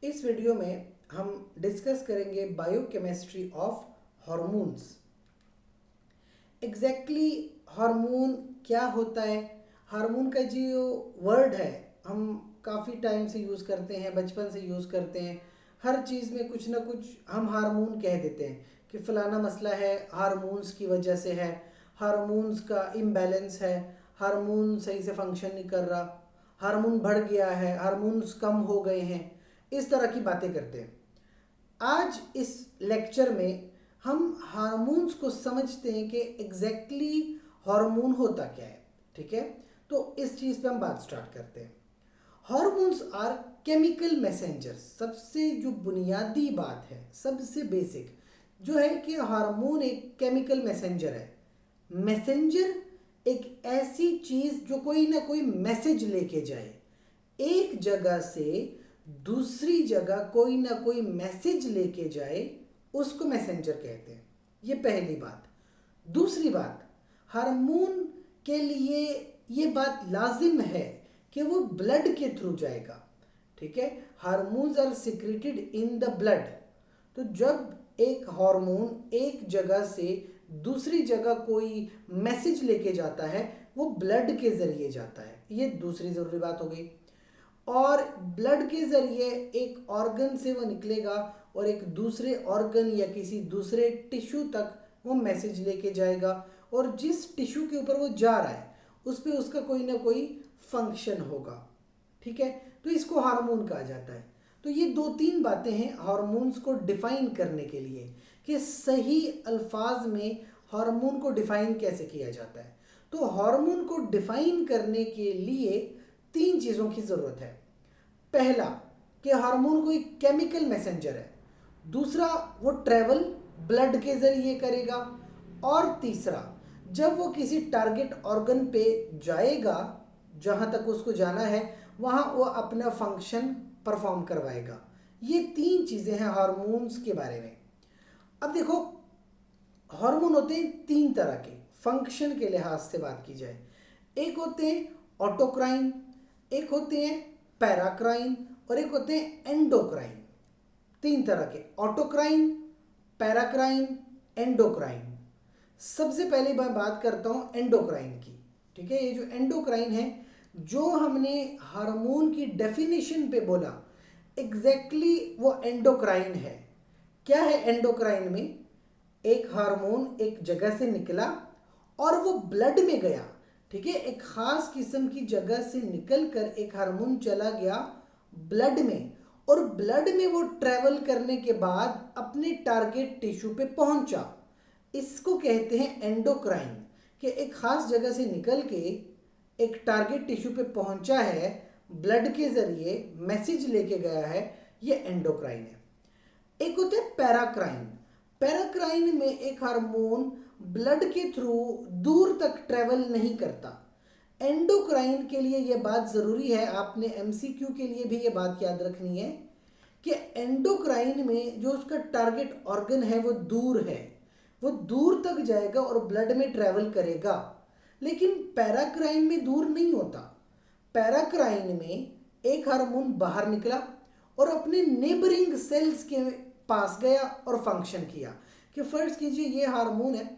इस वीडियो में हम डिस्कस करेंगे biochemistry of hormones. Exactly hormone क्या होता है? हार्मोन का जो वर्ड है हम काफ़ी टाइम से यूज़ करते हैं, बचपन से यूज़ करते हैं। हर चीज़ में कुछ ना कुछ हम हार्मोन कह देते हैं कि फ़लाना मसला है, हार्मोन्स की वजह से है, हार्मोन्स का इम्बैलेंस है, हार्मोन सही से फंक्शन नहीं कर रहा, हार्मोन बढ़ गया है, हार्मोन्स कम हो गए हैं। इस तरह की बातें करते हैं। आज इस लेक्चर में हम हार्मोन्स को समझते हैं कि एग्जैक्टली हार्मोन होता क्या है। ठीक है, तो इस चीज़ पे हम बात स्टार्ट करते हैं। Hormones are chemical messengers. सबसे जो बुनियादी बात है, सबसे बेसिक जो है कि हार्मोन एक केमिकल मैसेंजर है। मैसेंजर एक ऐसी चीज़ जो कोई ना कोई मैसेज लेके जाए, एक जगह से दूसरी जगह कोई ना कोई मैसेज लेके जाए, उसको मैसेंजर कहते हैं। ये पहली बात। दूसरी बात, हार्मोन के लिए ये बात लाजिम है कि वो ब्लड के थ्रू जाएगा। ठीक है, hormones are secreted in the blood. तो जब एक हार्मोन एक जगह से दूसरी जगह कोई मैसेज लेके जाता है, वो ब्लड के ज़रिए जाता है। ये दूसरी ज़रूरी बात हो गई। और ब्लड के ज़रिए एक ऑर्गन से वो निकलेगा और एक दूसरे ऑर्गन या किसी दूसरे टिश्यू तक वो मैसेज लेके जाएगा, और जिस टिश्यू के ऊपर वो जा रहा है उस पर उसका कोई ना कोई फंक्शन होगा। ठीक है, तो इसको हार्मोन कहा जाता है। तो ये दो तीन बातें हैं हार्मोन्स को डिफाइन करने के लिए कि सही अल्फाज में हार्मोन को डिफाइन कैसे किया जाता है। तो हार्मोन को डिफाइन करने के लिए तीन चीज़ों की ज़रूरत है। पहला कि हार्मोन कोई केमिकल मैसेंजर है। दूसरा, वो ट्रैवल ब्लड के ज़रिए करेगा। और तीसरा, जब वो किसी टारगेट ऑर्गन पे जाएगा, जहाँ तक उसको जाना है, वहाँ वो अपना फंक्शन परफॉर्म करवाएगा। ये तीन चीज़ें हैं हार्मोन्स के बारे में। अब देखो, हार्मोन होते हैं तीन तरह के फंक्शन के लिहाज से बात की जाए। एक होते हैं ऑटोक्राइन, एक होते हैं पैराक्राइन, और एक होते हैं एंडोक्राइन। तीन तरह के, ऑटोक्राइन, पैराक्राइन, एंडोक्राइन। सबसे पहले मैं बात करता हूँ एंडोक्राइन की। ठीक है, ये जो एंडोक्राइन है, जो हमने हार्मोन की डेफिनेशन पे बोला, एग्जैक्टली वो एंडोक्राइन है। क्या है एंडोक्राइन में? एक हार्मोन एक जगह से निकला और वो ब्लड में गया। ठीक है, एक खास किस्म की जगह से निकलकर एक हार्मोन चला गया ब्लड में, और ब्लड में वो ट्रैवल करने के बाद अपने टारगेट टिश्यू पे पहुंचा। इसको कहते हैं एंडोक्राइन, कि एक खास जगह से निकल के एक टारगेट टिश्यू पे पहुंचा है, ब्लड के जरिए मैसेज लेके गया है। ये एंडोक्राइन है। एक होता है पैराक्राइन। पैराक्राइन में एक हार्मोन ब्लड के थ्रू दूर तक ट्रेवल नहीं करता। एंडोक्राइन के लिए यह बात ज़रूरी है, आपने एमसीक्यू के लिए भी ये बात याद रखनी है कि एंडोक्राइन में जो उसका टारगेट ऑर्गन है वो दूर है, वो दूर तक जाएगा और ब्लड में ट्रेवल करेगा। लेकिन पैराक्राइन में दूर नहीं होता। पैराक्राइन में एक हार्मोन बाहर निकला और अपने नेबरिंग सेल्स के पास गया और फंक्शन किया। कि फर्ज कीजिए ये हार्मोन है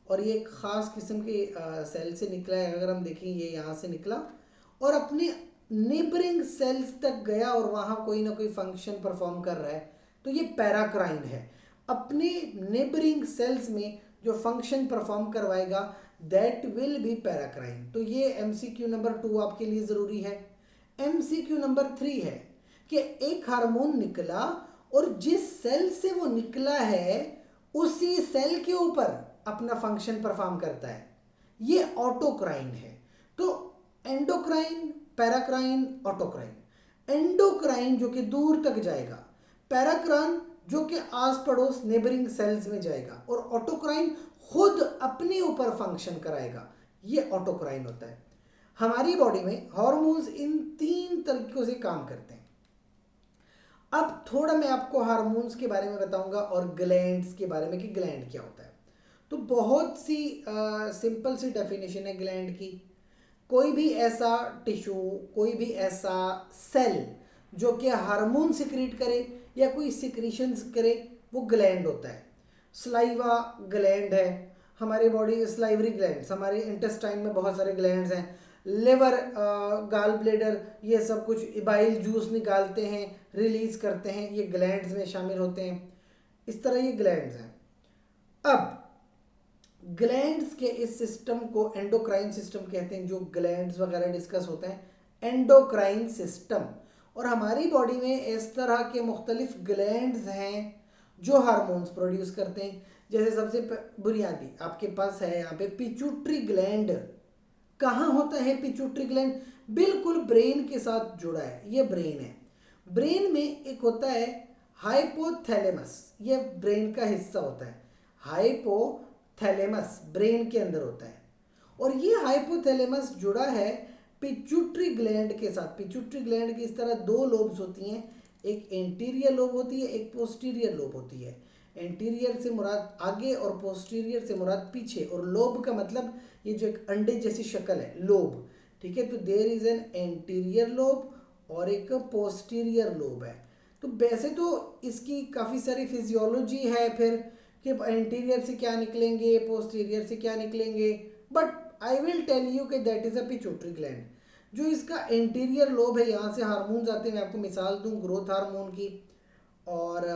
और ये एक ख़ास किस्म के सेल से निकला है। अगर हम देखें, ये यहाँ से निकला और अपने नेबरिंग सेल्स तक गया और वहाँ कोई ना कोई फंक्शन परफॉर्म कर रहा है, तो ये पैराक्राइन है। अपने नेबरिंग सेल्स में जो फंक्शन परफॉर्म करवाएगा, दैट विल बी पैराक्राइन। तो ये एमसीक्यू नंबर 2 आपके लिए ज़रूरी है। एमसीक्यू नंबर 3 है कि एक हार्मोन निकला और जिस सेल से वो निकला है उसी सेल के ऊपर अपना फंक्शन परफॉर्म करता है। ये ऑटोक्राइन है। तो एंडोक्राइन, पैराक्राइन, ऑटोक्राइन। एंडोक्राइन जो कि दूर तक जाएगा, पैराक्राइन जो कि आस पड़ोस नेबरिंग सेल्स में जाएगा, और ऑटोक्राइन खुद अपने ऊपर फंक्शन कराएगा। ये ऑटोक्राइन होता है। हमारी बॉडी में हार्मोन्स इन तीन तरीकों से काम करते हैं। अब थोड़ा मैं आपको हार्मोन्स के बारे में बताऊंगा और ग्लैंड्स के बारे में कि ग्लैंड क्या होता है। तो बहुत सी सिंपल सी डेफिनेशन है ग्लैंड की। कोई भी ऐसा टिश्यू, कोई भी ऐसा सेल जो कि हार्मोन सिक्रीट करे या कोई सिक्रीशंस करे, वो ग्लैंड होता है। स्लाइवा ग्लैंड है, हमारी बॉडी स्लाइवरी ग्लैंड्स, हमारे इंटेस्टाइन में बहुत सारे ग्लैंड्स हैं, लिवर, गाल ब्लेडर, ये सब कुछ बाइल जूस निकालते हैं, रिलीज करते हैं, ये ग्लैंड्स में शामिल होते हैं। इस तरह ये ग्लैंड्स हैं। अब ग्लैंड्स के इस सिस्टम को एंडोक्राइन सिस्टम कहते हैं, जो ग्लैंड्स वगैरह डिस्कस होते हैं, एंडोक्राइन सिस्टम। और हमारी बॉडी में इस तरह के मुख्तलिफ ग्लैंड्स हैं जो हार्मोन्स प्रोड्यूस करते हैं। जैसे सबसे बुनियादी आपके पास है यहाँ पे पिट्यूटरी ग्लैंड। कहाँ होता है पिट्यूटरी ग्लैंड? बिल्कुल ब्रेन के साथ जुड़ा है, ये ब्रेन है। ब्रेन में एक होता है हाइपोथैलेमस, ये ब्रेन का हिस्सा होता है। हाइपोथैलेमस ब्रेन के अंदर होता है, और ये हाइपोथैलेमस जुड़ा है पिट्यूटरी ग्लैंड के साथ। पिट्यूटरी ग्लैंड की इस तरह दो लोब्स होती हैं, एक एंटीरियर लोब होती है, एक पोस्टीरियर लोब होती है। एंटीरियर से मुराद आगे और पोस्टीरियर से मुराद पीछे, और लोब का मतलब ये जो एक अंडे जैसी शक्ल है, लोब, ठीक है। तो there is an anterior lobe और एक पोस्टीरियर लोब है। तो वैसे तो इसकी काफ़ी सारी फिजियोलॉजी है फिर, कि एंटीरियर से क्या निकलेंगे, पोस्टीरियर से क्या निकलेंगे, but I will tell you कि that is a pituitary gland. जो इसका एंटीरियर लोब है, यहाँ से हार्मोन्स आते हैं। मैं आपको मिसाल दूँ ग्रोथ हार्मोन की और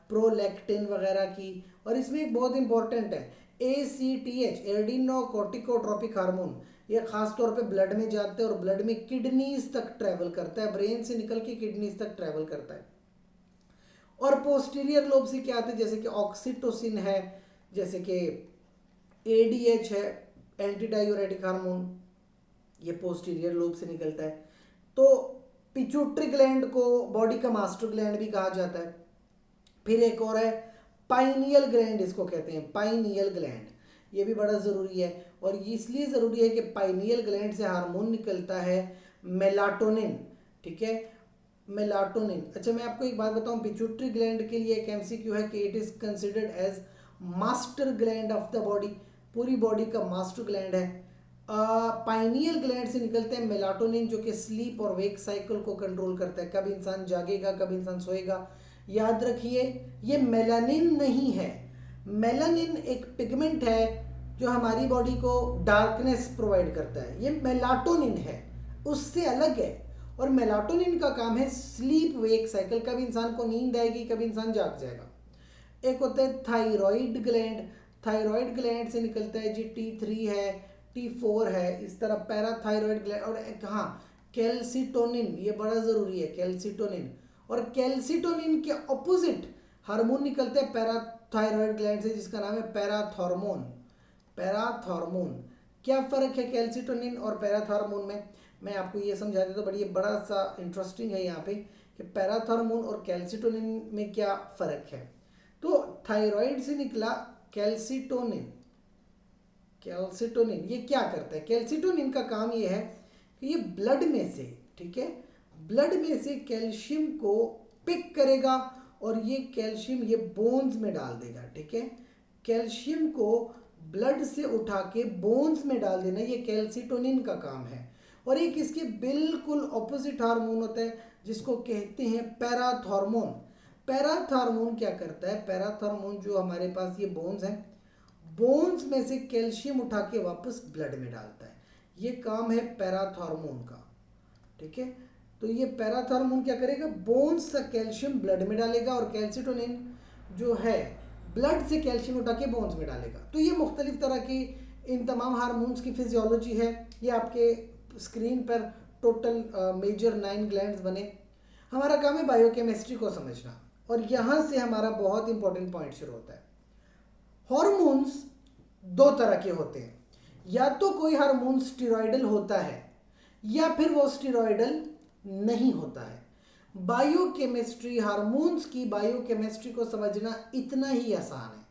प्रोलैक्टिन वगैरह की। और इसमें एक बहुत इंपॉर्टेंट है ACTH, एडिनोकोर्टिकोट्रोपिक हार्मोन। ये खास तौर पे ब्लड में जाता है और ब्लड में किडनीज तक ट्रैवल करता है, ब्रेन से निकल के किडनीज तक ट्रैवल करता है। और पोस्टीरियर लोब से क्या आते हैं, जैसे कि ऑक्सीटोसिन है, जैसे कि ADH है, एंटी डायूरेटिक हार्मोन, ये पोस्टीरियर लोब से निकलता है। तो पिट्यूटरी ग्लैंड को बॉडी का मास्टर ग्लैंड भी कहा जाता है। फिर एक और है पाइनियल ग्लैंड, इसको कहते हैं पाइनियल ग्लैंड। ये भी बड़ा ज़रूरी है, और इसलिए ज़रूरी है कि पाइनियल ग्लैंड से हार्मोन निकलता है मेलाटोनिन, ठीक है, मेलाटोनिन। अच्छा, मैं आपको एक बात बताऊं, पिट्यूटरी ग्लैंड के लिए एक MCQ है कि it is considered as master gland of the body, पूरी बॉडी का मास्टर ग्लैंड है। पाइनियल ग्लैंड से निकलते हैं मेलाटोनिन, जो कि स्लीप और वेक साइकिल को कंट्रोल करता है, कब इंसान जागेगा, कब इंसान सोएगा। याद रखिए, ये मेलानिन नहीं है। मेलानिन एक पिगमेंट है जो हमारी बॉडी को डार्कनेस प्रोवाइड करता है, ये मेलाटोनिन है, उससे अलग है। और मेलाटोनिन का काम है स्लीप वेक साइकिल, कब इंसान को नींद आएगी, कब इंसान जाग जाएगा। एक होता है थायराइड ग्लैंड, थायराइड ग्लैंड से निकलता है जी T3 है, T4 है, इस तरह पैराथायराइड ग्लैंड। और एक हाँ, कैल्सिटोनिन, ये बड़ा ज़रूरी है, कैल्सिटोनिन। और कैल्सिटोनिन के ऑपोजिट हार्मोन निकलते हैं पैराथायराइड ग्लैंड से, जिसका नाम है पैराथॉर्मोन। पैराथॉर्मोन, क्या फ़र्क है कैल्सिटोनिन और पैराथॉर्मोन में? मैं आपको ये समझा देता हूँ, बड़ी बड़ा सा इंटरेस्टिंग है यहाँ पे कि पैराथॉर्मोन और कैल्सिटोनिन में क्या फ़र्क है। तो थायराइड से निकला कैल्सिटोनिन। कैल्सिटोनिन ये क्या करता है? कैल्सिटोनिन का काम ये है कि ये ब्लड में से, ठीक है, ब्लड में से कैल्शियम को पिक करेगा और ये कैल्शियम ये बोन्स में डाल देगा, ठीक है। कैल्शियम को ब्लड से उठा के बोन्स में डाल देना, ये कैल्सिटोनिन का काम है। और एक इसके बिल्कुल ऑपोजिट हार्मोन होता है जिसको कहते हैं पैराथॉर्मोन। पैराथॉर्मोन क्या करता है? पैराथॉर्मोन जो हमारे पास ये बोन्स हैं, बोन्स में से कैल्शियम उठा के वापस ब्लड में डालता है, ये काम है पैराथॉर्मोन का, ठीक है। तो ये पैराथॉर्मोन क्या करेगा? बोन्स से कैल्शियम ब्लड में डालेगा, और कैल्सिटोनिन जो है ब्लड से कैल्शियम उठा के बोन्स में डालेगा। तो ये मुख्तलिफ तरह की इन तमाम हार्मोन्स की फिजियोलॉजी है। ये आपके स्क्रीन पर टोटल मेजर 9 ग्लैंड्स बने। हमारा काम है बायोकेमिस्ट्री को समझना, और यहाँ से हमारा बहुत इंपॉर्टेंट पॉइंट शुरू होता है। हार्मोन्स दो तरह के होते हैं, या तो कोई हार्मोन स्टेरॉयडल होता है या फिर वो स्टेरॉयडल नहीं होता है। बायोकेमिस्ट्री, हार्मोन्स की बायोकेमिस्ट्री को समझना इतना ही आसान है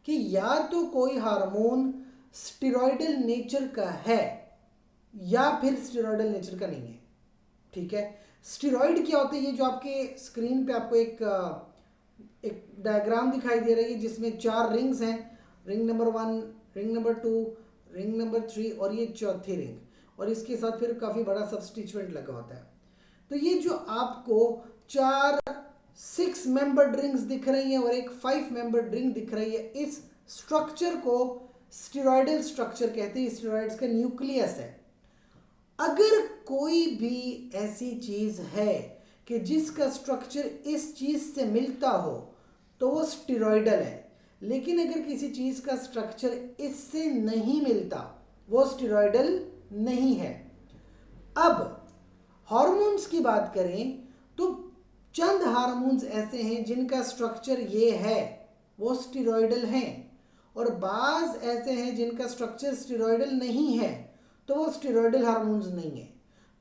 कि या तो कोई हार्मोन स्टेरॉयडल नेचर का है या फिर स्टेरॉयडल नेचर का नहीं है, ठीक है। स्टेरॉयड क्या होते हैं? ये जो आपके स्क्रीन पे आपको एक डायग्राम दिखाई दे रही है जिसमें 4 रिंग्स हैं, ring number 1, ring number 2, ring number 3 और ये चौथी रिंग, और इसके साथ फिर काफ़ी बड़ा सबस्टिट्यूएंट लगा होता है। तो तो ये जो आपको 4 6 मेंबर ड्रिंक्स दिख रही है और एक 5 मेंबर ड्रिंक दिख रही है, इस स्ट्रक्चर को स्टेरॉयडल स्ट्रक्चर कहते हैं। स्टेरॉइड्स का न्यूक्लियस है। अगर कोई भी ऐसी चीज है कि जिसका स्ट्रक्चर इस चीज से मिलता हो तो वो स्टेरॉयडल है, लेकिन अगर किसी चीज का स्ट्रक्चर इससे नहीं मिलता वो स्टेरॉयडल नहीं है। अब हार्मोन्स की बात करें तो चंद हार्मोन्स ऐसे हैं जिनका स्ट्रक्चर ये है, वो स्टेरॉयडल हैं, और बाज ऐसे हैं जिनका स्ट्रक्चर स्टेरॉयडल नहीं है, तो वो स्टेरॉयडल हार्मोन्स नहीं है।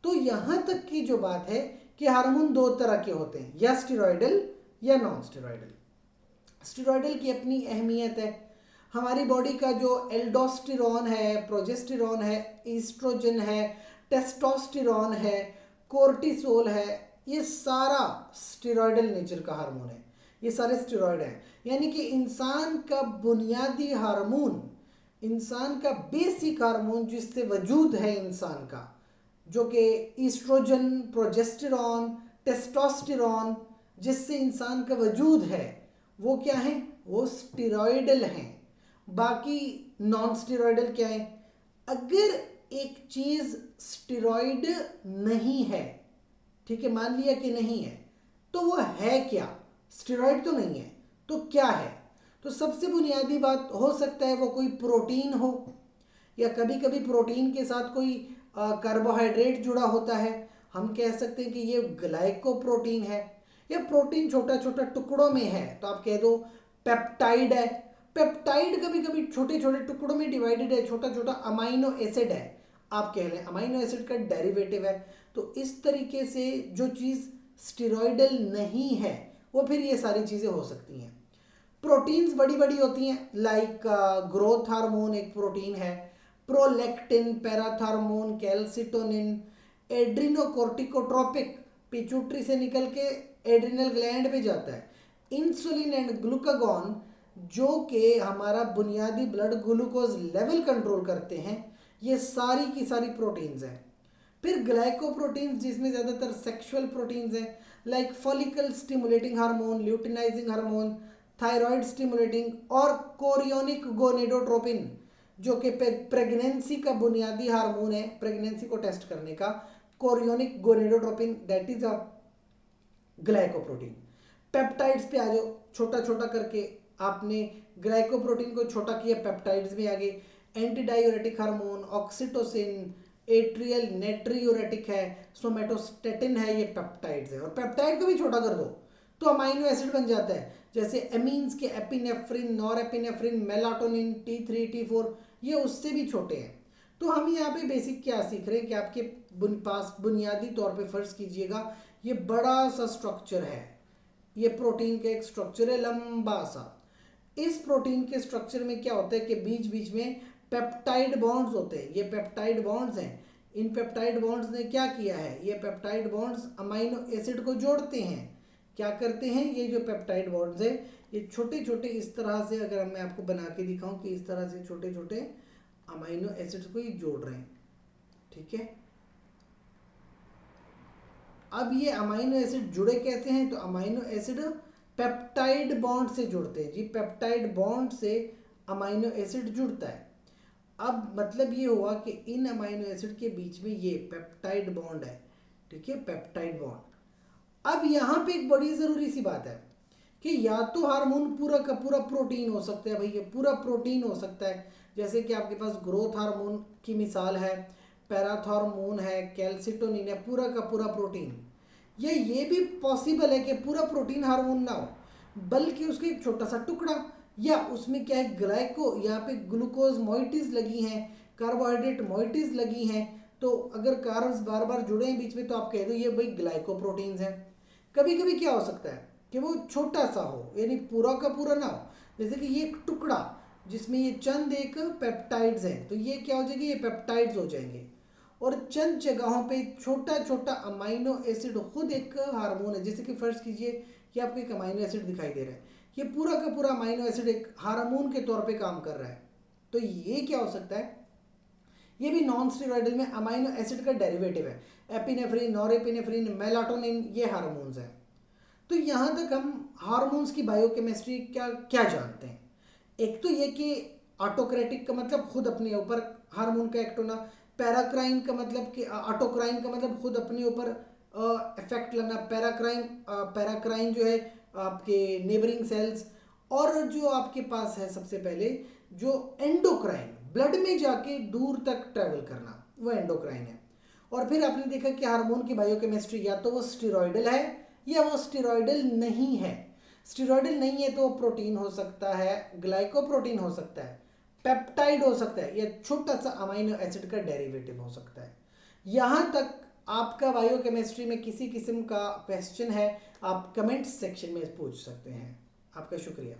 तो यहाँ तक की जो बात है कि हार्मोन 2 तरह के होते हैं, या स्टेरॉयडल या नॉन स्टेरॉयडल। स्टेरॉयडल की अपनी अहमियत है। हमारी बॉडी का जो एल्डोस्टेरॉन है, प्रोजेस्टेरॉन है, ईस्ट्रोजन है, टेस्टोस्टेरॉन है, कोर्टिसोल है, ये सारा स्टेरॉयडल नेचर का हार्मोन है। ये सारे स्टेरॉयड हैं। यानी कि इंसान का बुनियादी हार्मोन, इंसान का बेसिक हार्मोन जिससे वजूद है इंसान का, जो कि ईस्ट्रोजन, प्रोजेस्टेरॉन, टेस्टोस्टेरॉन, जिससे इंसान का वजूद है, वो क्या है? वो स्टेरॉयडल हैं। बाकी नॉन स्टेरॉयडल क्या है? अगर एक चीज स्टेरॉयड नहीं है, ठीक है, मान लिया कि नहीं है, तो वो है क्या? स्टेरॉयड तो नहीं है, तो क्या है? तो सबसे बुनियादी बात हो सकता है वो कोई प्रोटीन हो, या कभी कभी प्रोटीन के साथ कोई कार्बोहाइड्रेट जुड़ा होता है। हम कह सकते हैं कि ये ग्लाइकोप्रोटीन है, या प्रोटीन छोटा छोटा टुकड़ों में है तो आप कह दो पेप्टाइड है। पेप्टाइड कभी कभी छोटे छोटे टुकड़ों में डिवाइडेड है, छोटा छोटा अमाइनो एसिड है, आप कह लें अमाइनो एसिड का डेरिवेटिव है। तो इस तरीके से जो चीज़ स्टेरॉयडल नहीं है वो फिर ये सारी चीज़ें हो सकती हैं। प्रोटीन्स बड़ी बड़ी होती हैं, लाइक ग्रोथ हार्मोन एक प्रोटीन है, प्रोलैक्टिन, पैराथार्मोन, कैल्सिटोनिन, एड्रिनोकोर्टिकोट्रोपिक पिट्यूटरी से निकल के एड्रिनल ग्लैंड पे जाता है, इंसुलिन एंड ग्लूकागॉन जो कि हमारा बुनियादी ब्लड ग्लूकोज लेवल कंट्रोल करते हैं, ये सारी की सारी प्रोटीन्स हैं। फिर ग्लाइकोप्रोटीन्स जिसमें ज़्यादातर सेक्सुअल प्रोटीन्स हैं, like follicle stimulating hormone, luteinizing hormone, thyroid stimulating, और कोरियोनिक गोनेडोट्रोपिन जो कि प्रेगनेंसी का बुनियादी हार्मोन है, प्रेगनेंसी को टेस्ट करने का, chorionic gonadotropin, that is a glycoprotein. Peptides पे आ जाओ, छोटा छोटा करके आपने ग्लाइकोप्रोटीन को छोटा किया, पेप्टाइड्स में आ गए, anti diuretic hormone, oxytocin, atrial natriuretic है, सोमेटोस्टेटिन है, ये पेप्टाइड्स है। और पेप्टाइड को भी छोटा कर दो तो अमाइनो एसिड बन जाता है, जैसे एमीन्स के epinephrine, norepinephrine, melatonin, T3 T4, ये उससे भी छोटे हैं। तो हम यहाँ पे बेसिक क्या सीख रहे हैं कि आपके पास बुनियादी तौर पे फर्ज कीजिएगा ये बड़ा सा स्ट्रक्चर है, ये प्रोटीन का एक स्ट्रक्चर है लंबा सा। इस प्रोटीन के स्ट्रक्चर में क्या होता है कि बीच बीच में पेप्टाइड बॉन्ड्स होते हैं, ये पेप्टाइड बॉन्ड्स हैं। इन पेप्टाइड बॉन्ड्स ने क्या किया है, ये पेप्टाइड बॉन्ड्स अमाइनो एसिड को जोड़ते हैं। क्या करते हैं ये जो पेप्टाइड बॉन्ड्स है, ये छोटे छोटे इस तरह से, अगर मैं आपको बना के दिखाऊं कि इस तरह से छोटे छोटे अमाइनो एसिड्स को ये जोड़ रहे हैं, ठीक है। अब ये अमाइनो एसिड जुड़े कैसे हैं, तो अमाइनो एसिड पेप्टाइड बॉन्ड से जुड़ते हैं जी, पेप्टाइड बॉन्ड से अमाइनो एसिड जुड़ता है। अब मतलब ये हुआ कि इन अमाइनो एसिड के बीच में ये पेप्टाइड बॉन्ड है, ठीक है, पेप्टाइड बॉन्ड। अब यहाँ पे एक बड़ी ज़रूरी सी बात है कि या तो हार्मोन पूरा का पूरा प्रोटीन हो सकता है, भाई ये पूरा प्रोटीन हो सकता है, जैसे कि आपके पास ग्रोथ हार्मोन की मिसाल है, पैराथॉर्मोन है, कैल्सिटोनिन है, पूरा का पूरा प्रोटीन। ये भी पॉसिबल है कि पूरा प्रोटीन हार्मोन ना हो, बल्कि उसका एक छोटा सा टुकड़ा, या उसमें क्या है ग्लाइको, यहाँ पे ग्लूकोज मोइटीज लगी हैं, कार्बोहाइड्रेट मोइटीज लगी हैं। तो अगर कार्ब्स बार बार जुड़े हैं बीच में तो आप कह दो ये भाई ग्लाइकोप्रोटीन्स हैं। कभी कभी क्या हो सकता है कि वो छोटा सा हो, यानी पूरा का पूरा ना हो, जैसे कि ये एक टुकड़ा जिसमें ये चंद एक पेप्टाइड्स हैं, तो ये क्या हो जाएगी, ये पेप्टाइड्स हो जाएंगे। और चंद जगहों पे छोटा छोटा अमाइनो एसिड खुद एक हार्मोन है, जैसे कि फर्ज कीजिए कि आपको एक अमाइनो एसिड दिखाई दे रहा है, ये पूरा का पूरा अमाइनो एसिड एक हार्मोन के तौर पे काम कर रहा है। तो ये क्या हो सकता है, ये भी नॉन स्टेरॉयडल में अमाइनो एसिड का डेरिवेटिव है। एपिनेफ्रिन, नॉरेपिनेफ्रिन, मेलाटोनिन, ये हार्मोन्स हैं। तो यहाँ तक हम हार्मोन्स की बायोकेमिस्ट्री क्या क्या जानते हैं। एक तो ये कि ऑटोक्रेटिक का मतलब खुद अपने ऊपर हार्मोन का एक्ट होना, पैराक्राइन का मतलब कि ऑटोक्राइन का मतलब खुद अपने ऊपर इफेक्ट लेना, पैराक्राइन जो है आपके नेबरिंग सेल्स, और जो आपके पास है सबसे पहले जो एंडोक्राइन, ब्लड में जाके दूर तक ट्रेवल करना, वो एंडोक्राइन है। और फिर आपने देखा कि हार्मोन की बायोकेमिस्ट्री या तो वो स्टेरॉयडल है या वो स्टेरॉयडल नहीं है। स्टेरॉयडल नहीं है तो प्रोटीन हो सकता है, ग्लाइकोप्रोटीन हो सकता है, पेप्टाइड हो सकता है, या छोटा सा अमाइनो एसिड का डेरिवेटिव हो सकता है। यहाँ तक आपका बायोकेमिस्ट्री में किसी किस्म का क्वेश्चन है, आप कमेंट सेक्शन में पूछ सकते हैं। आपका शुक्रिया।